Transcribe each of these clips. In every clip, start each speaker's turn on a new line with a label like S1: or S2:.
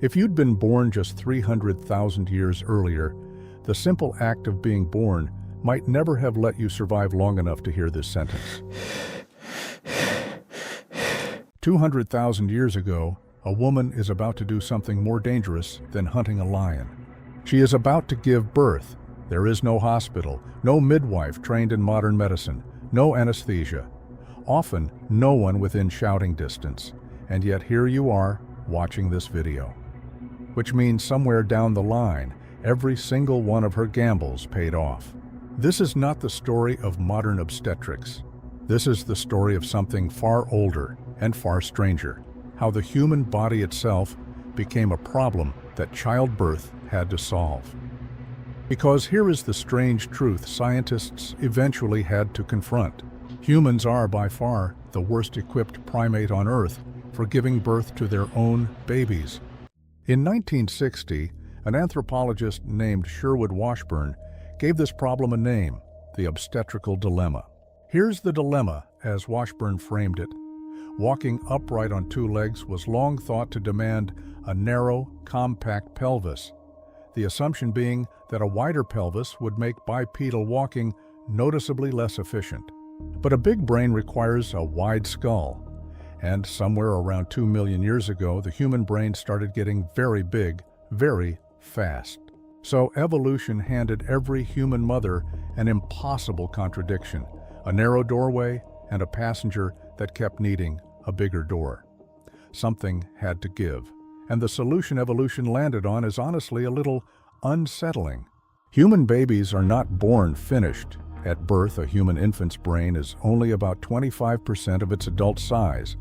S1: If you'd been born just 300,000 years earlier, the simple act of being born might never have let you survive long enough to hear this sentence. 200,000 years ago, a woman is about to do something more dangerous than hunting a lion. She is about to give birth. There is no hospital, no midwife trained in modern medicine, no anesthesia. Often, no one within shouting distance. And yet here you are, watching this video. Which means somewhere down the line, every single one of her gambles paid off. This is not the story of modern obstetrics. This is the story of something far older and far stranger. How the human body itself became a problem that childbirth had to solve. Because here is the strange truth scientists eventually had to confront. Humans are by far the worst equipped primate on Earth for giving birth to their own babies. In 1960, an anthropologist named Sherwood Washburn gave this problem a name, the Obstetrical Dilemma. Here's the dilemma as Washburn framed it. Walking upright on two legs was long thought to demand a narrow, compact pelvis, the assumption being that a wider pelvis would make bipedal walking noticeably less efficient. But a big brain requires a wide skull, and somewhere around 2 million years ago, the human brain started getting very big, very fast. So evolution handed every human mother an impossible contradiction, a narrow doorway and a passenger that kept needing a bigger door. Something had to give, and the solution evolution landed on is honestly a little unsettling. Human babies are not born finished. At birth, a human infant's brain is only about 25% of its adult size.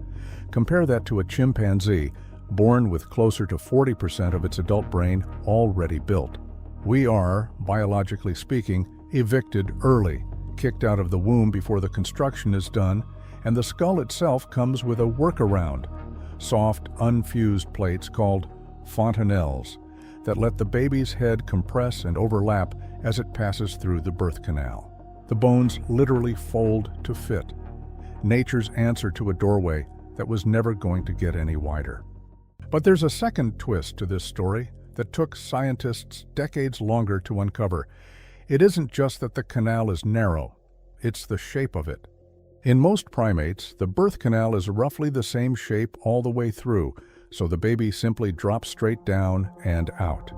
S1: Compare that to a chimpanzee, born with closer to 40% of its adult brain already built. We are, biologically speaking, evicted early, kicked out of the womb before the construction is done, and the skull itself comes with a workaround, soft, unfused plates called fontanelles that let the baby's head compress and overlap as it passes through the birth canal. The bones literally fold to fit. Nature's answer to a doorway that was never going to get any wider. But there's a second twist to this story that took scientists decades longer to uncover. It isn't just that the canal is narrow, it's the shape of it. In most primates, the birth canal is roughly the same shape all the way through, so the baby simply drops straight down and out.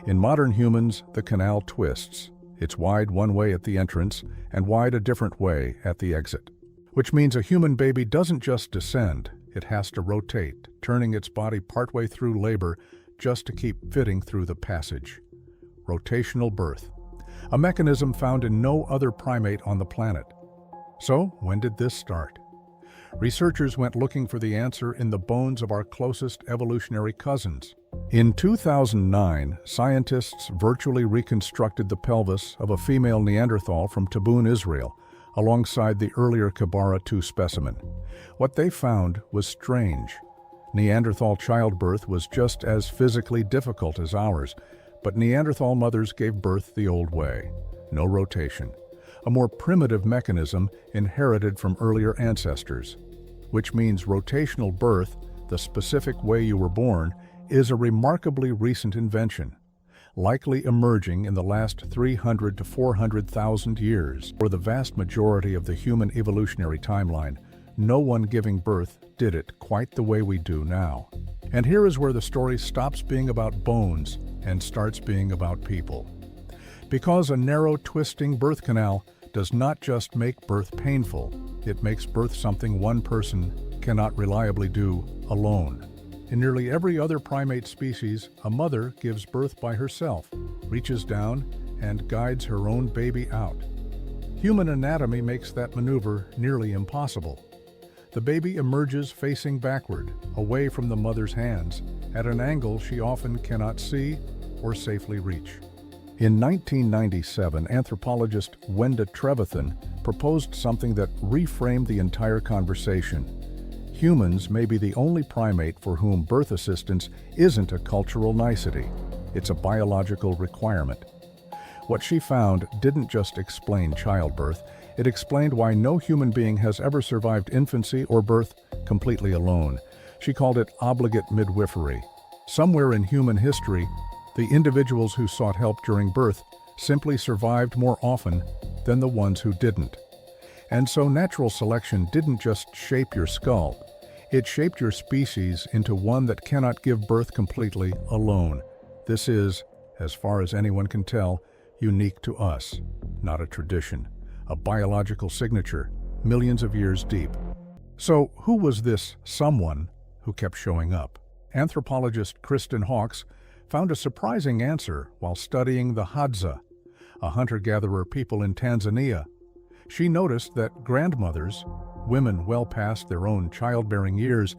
S1: In modern humans, the canal twists. It's wide one way at the entrance and wide a different way at the exit. Which means a human baby doesn't just descend, it has to rotate, turning its body partway through labor just to keep fitting through the passage. Rotational birth, a mechanism found in no other primate on the planet. So, when did this start? Researchers went looking for the answer in the bones of our closest evolutionary cousins. In 2009, scientists virtually reconstructed the pelvis of a female Neanderthal from Tabun, Israel, alongside the earlier Kibara II specimen. What they found was strange. Neanderthal childbirth was just as physically difficult as ours, but Neanderthal mothers gave birth the old way. No rotation. A more primitive mechanism inherited from earlier ancestors. Which means rotational birth, the specific way you were born, is a remarkably recent invention, likely emerging in the last 300 to 400,000 years. For the vast majority of the human evolutionary timeline, no one giving birth did it quite the way we do now. And here is where the story stops being about bones and starts being about people. Because a narrow, twisting birth canal does not just make birth painful, it makes birth something one person cannot reliably do alone. In nearly every other primate species, a mother gives birth by herself, reaches down, and guides her own baby out. Human anatomy makes that maneuver nearly impossible. The baby emerges facing backward, away from the mother's hands, at an angle she often cannot see or safely reach. In 1997, anthropologist Wenda Trevathan proposed something that reframed the entire conversation. Humans may be the only primate for whom birth assistance isn't a cultural nicety. It's a biological requirement. What she found didn't just explain childbirth, it explained why no human being has ever survived infancy or birth completely alone. She called it obligate midwifery. Somewhere in human history, the individuals who sought help during birth simply survived more often than the ones who didn't. And so natural selection didn't just shape your skull, it shaped your species into one that cannot give birth completely alone. This is, as far as anyone can tell, unique to us, not a tradition, a biological signature, millions of years deep. So who was this someone who kept showing up? Anthropologist Kristen Hawkes found a surprising answer while studying the Hadza, a hunter-gatherer people in Tanzania. She noticed that grandmothers, women well past their own childbearing years,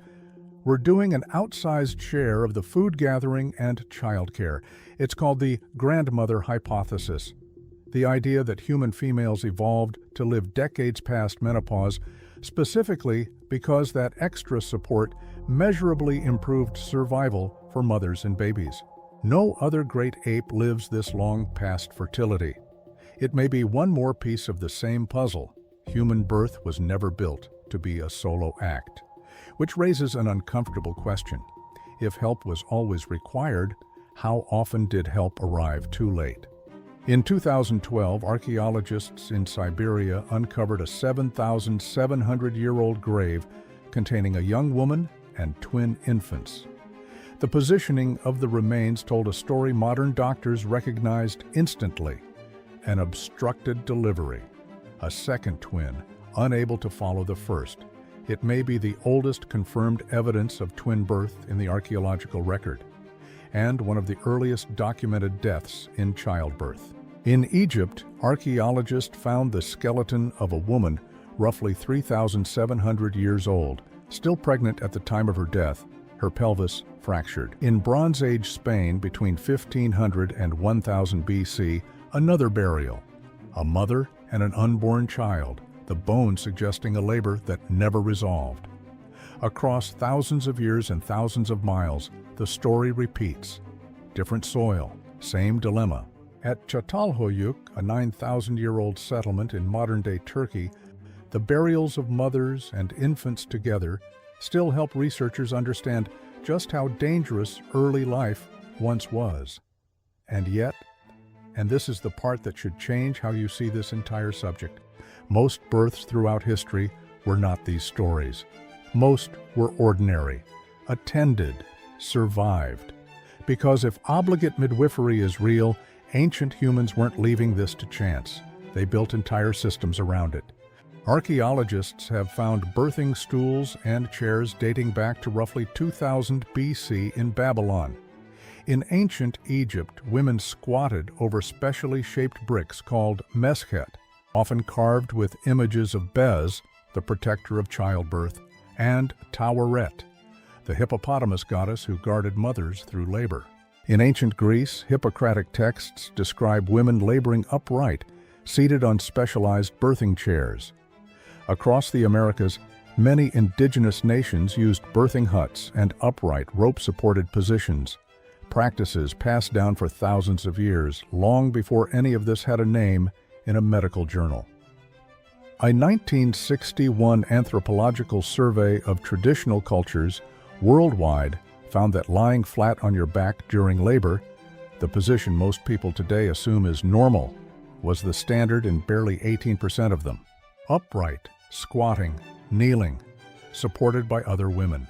S1: were doing an outsized share of the food gathering and childcare. It's called the grandmother hypothesis, the idea that human females evolved to live decades past menopause, specifically because that extra support measurably improved survival for mothers and babies. No other great ape lives this long past fertility. It may be one more piece of the same puzzle. Human birth was never built to be a solo act, which raises an uncomfortable question. If help was always required, how often did help arrive too late? In 2012, archaeologists in Siberia uncovered a 7,700-year-old grave containing a young woman and twin infants. The positioning of the remains told a story modern doctors recognized instantly: an obstructed delivery, a second twin, unable to follow the first. It may be the oldest confirmed evidence of twin birth in the archaeological record, and one of the earliest documented deaths in childbirth. In Egypt, archaeologists found the skeleton of a woman roughly 3,700 years old, still pregnant at the time of her death, her pelvis fractured. In Bronze Age Spain between 1500 and 1000 BC, another burial, a mother and an unborn child, the bone suggesting a labor that never resolved. Across thousands of years and thousands of miles, the story repeats. Different soil, same dilemma. At Çatalhöyük, a 9,000-year-old settlement in modern-day Turkey, the burials of mothers and infants together still help researchers understand just how dangerous early life once was. And yet, and this is the part that should change how you see this entire subject, most births throughout history were not these stories. Most were ordinary, attended, survived. Because if obligate midwifery is real, ancient humans weren't leaving this to chance. They built entire systems around it. Archaeologists have found birthing stools and chairs dating back to roughly 2000 BC in Babylon. In ancient Egypt, women squatted over specially shaped bricks called meskhet, often carved with images of Bez, the protector of childbirth, and Taweret, the hippopotamus goddess who guarded mothers through labor. In ancient Greece, Hippocratic texts describe women laboring upright, seated on specialized birthing chairs. Across the Americas, many indigenous nations used birthing huts and upright, rope-supported positions, practices passed down for thousands of years, long before any of this had a name in a medical journal. A 1961 anthropological survey of traditional cultures worldwide found that lying flat on your back during labor, the position most people today assume is normal, was the standard in barely 18% of them. Upright, squatting, kneeling, supported by other women.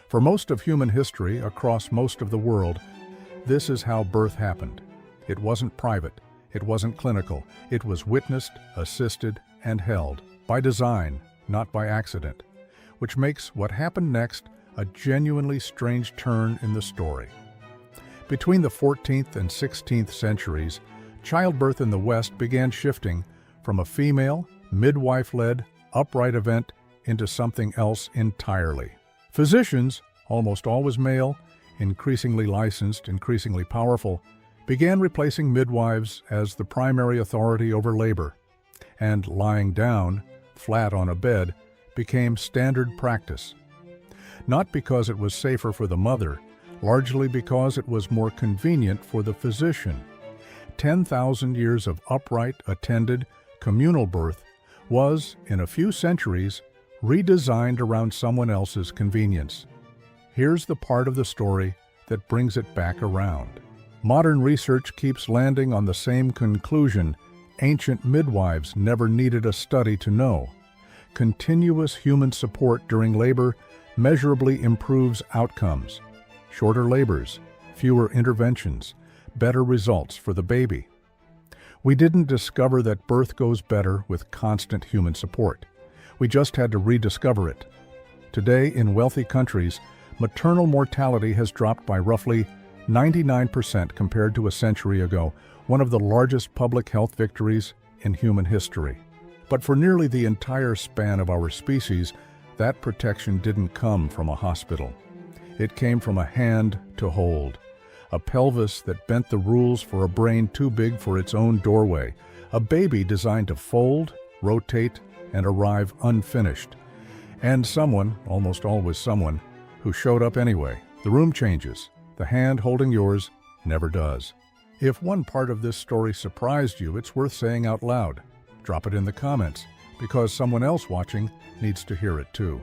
S1: For most of human history, across most of the world, this is how birth happened. It wasn't private, it wasn't clinical, it was witnessed, assisted, and held, by design, not by accident, which makes what happened next a genuinely strange turn in the story. Between the 14th and 16th centuries, childbirth in the West began shifting from a female, midwife-led, upright event into something else entirely. Physicians, almost always male, increasingly licensed, increasingly powerful, began replacing midwives as the primary authority over labor, and lying down, flat on a bed, became standard practice. Not because it was safer for the mother, largely because it was more convenient for the physician. 10,000 years of upright, attended, communal birth was, in a few centuries, redesigned around someone else's convenience. Here's the part of the story that brings it back around. Modern research keeps landing on the same conclusion ancient midwives never needed a study to know. Continuous human support during labor measurably improves outcomes. Shorter labors, fewer interventions, better results for the baby. We didn't discover that birth goes better with constant human support. We just had to rediscover it. Today, in wealthy countries, maternal mortality has dropped by roughly 99% compared to a century ago, one of the largest public health victories in human history. But for nearly the entire span of our species, that protection didn't come from a hospital. It came from a hand to hold, a pelvis that bent the rules for a brain too big for its own doorway, a baby designed to fold, rotate, and arrive unfinished. And someone, almost always someone, who showed up anyway. The room changes. The hand holding yours never does. If one part of this story surprised you, it's worth saying out loud. Drop it in the comments, because someone else watching needs to hear it too.